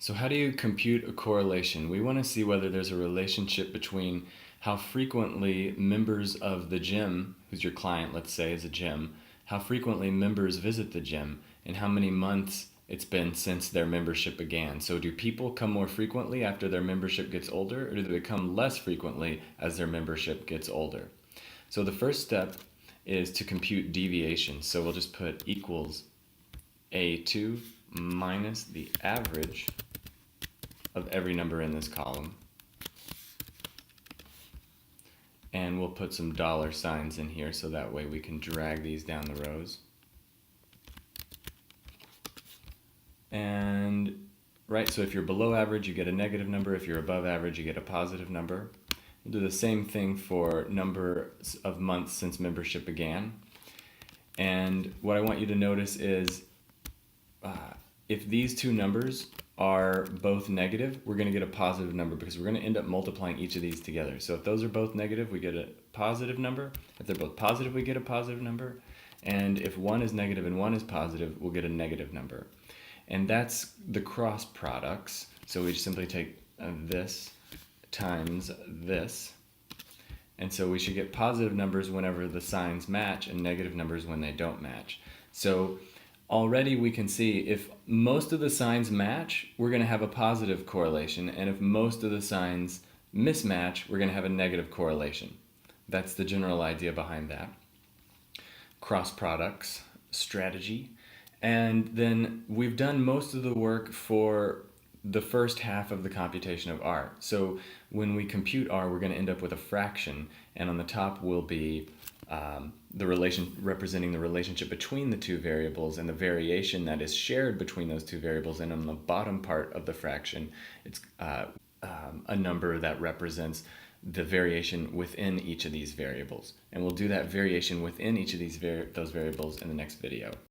So how do you compute a correlation? We want to see whether there's a relationship between how frequently members of the gym, who's your client, let's say, is a gym, how frequently members visit the gym, and how many months it's been since their membership began. So do people come more frequently after their membership gets older, or do they come less frequently as their membership gets older? So the first step is to compute deviation. So we'll just put equals A2 minus the average of every number in this column. And we'll put some dollar signs in here so that way we can drag these down the rows. And right, so if you're below average, you get a negative number. If you're above average, you get a positive number. We'll do the same thing for number of months since membership began. And what I want you to notice is if these two numbers are both negative, we're going to get a positive number because we're going to end up multiplying each of these together. So if those are both negative, we get a positive number. If they're both positive, we get a positive number. And if one is negative and one is positive, we'll get a negative number. And that's the cross products. So we just simply take this times this. And so we should get positive numbers whenever the signs match and negative numbers when they don't match. So already we can see if most of the signs match, we're going to have a positive correlation. And if most of the signs mismatch, we're going to have a negative correlation. That's the general idea behind that. Cross products strategy. And then we've done most of the work for the first half of the computation of R. So when we compute R, we're going to end up with a fraction, and on the top will be the relation representing the relationship between the two variables and the variation that is shared between those two variables. And on the bottom part of the fraction, it's a number that represents the variation within each of these variables. And we'll do that variation within each of these those variables in the next video.